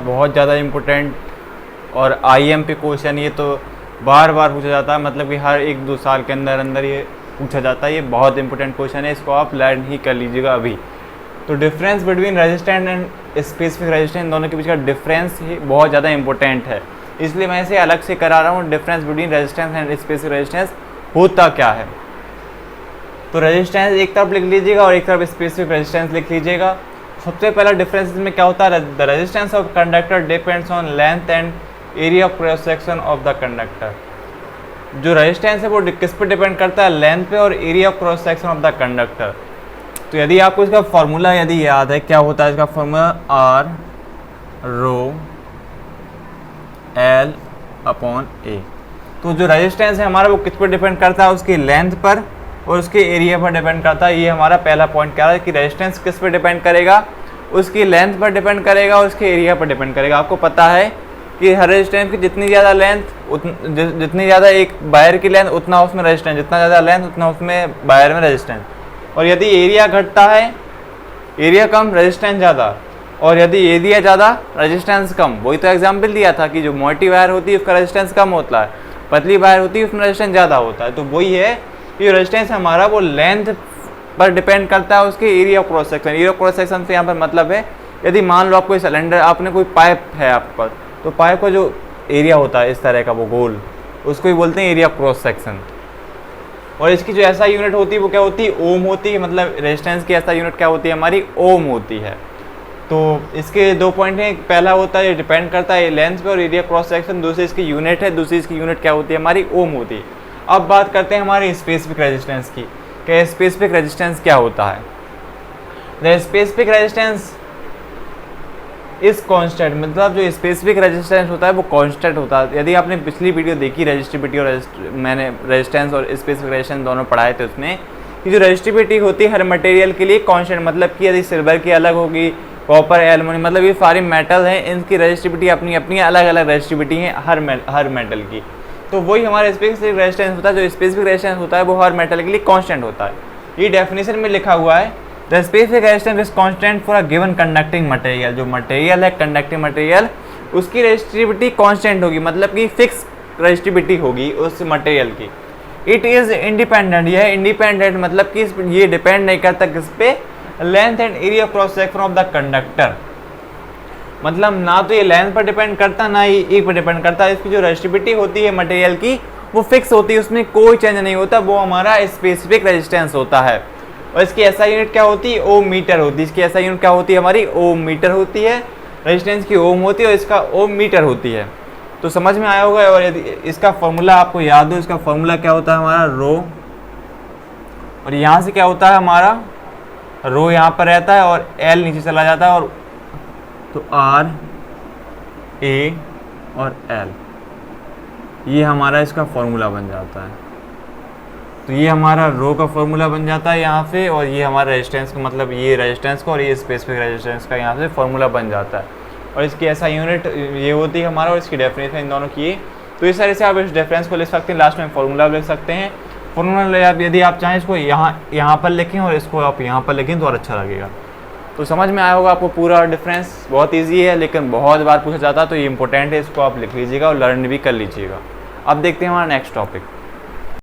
बहुत ज़्यादा इम्पोर्टेंट और IM पे क्वेश्चन ये तो बार बार पूछा जाता है, मतलब कि हर 1-2 साल के अंदर अंदर ये पूछा जाता है। ये बहुत इंपॉर्टेंट क्वेश्चन है, इसको आप लर्न ही कर लीजिएगा अभी। तो difference between resistant and specific resistance, दोनों के बीच का डिफरेंस ही बहुत ज़्यादा इंपॉर्टेंट है, इसलिए मैं इसे अलग से करा रहा हूँ। Difference between resistance and specific resistance होता क्या है। तो रेजिस्टेंस एक तरफ लिख लीजिएगा और एक तरफ स्पेसिफिक रेजिस्टेंस लिख लीजिएगा। सबसे पहला डिफरेंस इसमें क्या होता है, the resistance of conductor depends on length and area of cross section of the conductor. जो रेजिस्टेंस है वो किस पे डिपेंड करता है, लेंथ पे और area of cross section of the conductor. तो यदि आपको इसका फॉर्मूला यदि याद है, क्या होता है इसका formula, R rho L upon A। तो जो रेजिस्टेंस है हमारा वो किस पर डिपेंड करता है, उसकी लेंथ पर और उसके एरिया पर डिपेंड करता है। ये हमारा पहला पॉइंट क्या है कि रेजिस्टेंस किस पर डिपेंड करेगा, उसकी लेंथ पर डिपेंड करेगा, उसके एरिया पर डिपेंड करेगा। आपको पता है कि हर रेजिस्टेंस की जितनी ज़्यादा लेंथ जितनी ज़्यादा एक वायर की लेंथ उतना उसमें रेजिस्टेंस, जितना ज़्यादा लेंथ उतना उसमें वायर में रेजिस्टेंस। और यदि एरिया घटता है, एरिया कम रेजिस्टेंस ज़्यादा, और यदि एरिया ज़्यादा रेजिस्टेंस कम। वही तो एग्जांपल दिया था कि जो मोटी वायर होती है उसका रेजिस्टेंस कम होता है, पतली वायर होती है उसमें रेजिस्टेंस ज़्यादा होता है। तो वही है कि रेजिस्टेंस हमारा वो लेंथ पर डिपेंड करता है, उसके area of cross section. Area of cross section से यहाँ पर मतलब है, यदि मान लो आप कोई सिलेंडर, आपने कोई पाइप है आपके पास, तो पाइप का जो एरिया होता है इस तरह का वो गोल, उसको ही बोलते हैं एरिया ऑफ क्रॉस सेक्शन। और इसकी जो ऐसा यूनिट होती है वो क्या होती है, ओम होती है। मतलब रेजिस्टेंस की ऐसा यूनिट क्या होती है हमारी, ओम होती है। तो इसके 2 पॉइंट हैं, पहला होता है डिपेंड करता है लेंथ पे और एरिया क्रॉस सेक्शन, दूसरी इसकी यूनिट है, दूसरी इसकी यूनिट क्या होती है हमारी, ओम होती है। अब बात करते हैं हमारी स्पेसिफिक रेजिस्टेंस की, कि स्पेसिफिक रेजिस्टेंस क्या होता है। द स्पेसिफिक रेजिस्टेंस इस कांस्टेंट, मतलब जो स्पेसिफिक रेजिस्टेंस होता है वो कांस्टेंट होता है। यदि आपने पिछली वीडियो देखी रेजिस्टिविटी और मैंने रेजिस्टेंस और स्पेसिफिक रेजिस्टेंस दोनों पढ़ाए थे, उसमें कि जो रेजिस्टिविटी होती है हर मटेरियल के लिए कांस्टेंट, मतलब कि यदि सिल्वर की अलग होगी, कॉपर, एल्युमिनियम, मतलब ये सारी मेटल हैं, इनकी रेजिस्टिविटी अपनी अपनी अलग अलग रेजिस्टिविटी है हर मेटल की। तो वही हमारा स्पेसिफिक रेजिस्टेंस होता है। जो स्पेसिफिक रेजिस्टेंस होता है वो हर मेटल के लिए कांस्टेंट होता है। ये डेफिनेशन में लिखा हुआ है, the specific resistance is constant for a given conducting material. जो मटेरियल है कंडक्टिंग मटेरियल, उसकी रेजिस्टिविटी कांस्टेंट होगी, मतलब कि फिक्स रेजिस्टिविटी होगी उस मटेरियल की। इट इज़ इंडिपेंडेंट, यह इंडिपेंडेंट मतलब कि ये डिपेंड नहीं करता किस पे, length and area cross section of the conductor. मतलब ना तो ये लेंथ पर डिपेंड करता, ना ही ए पर डिपेंड करता। इसकी जो रेजिस्टिविटी होती है मटेरियल की वो फिक्स होती है, उसमें कोई चेंज नहीं होता, वो हमारा स्पेसिफिक रेजिस्टेंस होता है। और इसकी ऐसा यूनिट क्या होती है, ओम मीटर होती है। इसकी ऐसा यूनिट क्या होती है हमारी, ओम मीटर होती है। रेजिस्टेंस की ओम होती है और इसका ओम मीटर होती है। तो समझ में आया होगा। और यदि इसका फॉर्मूला आपको याद हो, इसका फॉर्मूला क्या होता है हमारा, रो, और यहाँ से क्या होता है हमारा, रो यहाँ पर रहता है और एल नीचे चला जाता है, और तो R A और L, ये हमारा इसका फॉर्मूला बन जाता है। तो ये हमारा रो का फॉर्मूला बन जाता है यहाँ से, और ये हमारा रेजिस्टेंस का, मतलब ये रेजिस्टेंस का और ये स्पेसिफिक रेजिस्टेंस का यहाँ से फॉर्मूला बन जाता है। और इसकी ऐसा यूनिट ये होती है हमारा, और इसकी डेफिनेशन इन दोनों की। तो इस तरह से आप इस डिफरेंस को लिख सकते हैं, लास्ट में फॉर्मूला लिख सकते हैं। फॉर्मूला यदि आप चाहें इसको यहाँ पर लिखें और इसको आप यहाँ पर लिखें तो और अच्छा लगेगा। तो समझ में आया होगा आपको पूरा डिफरेंस। बहुत इजी है लेकिन बहुत बार पूछा जाता है, तो ये इंपॉर्टेंट है, इसको आप लिख लीजिएगा और लर्न भी कर लीजिएगा। अब देखते हैं हमारा नेक्स्ट टॉपिक।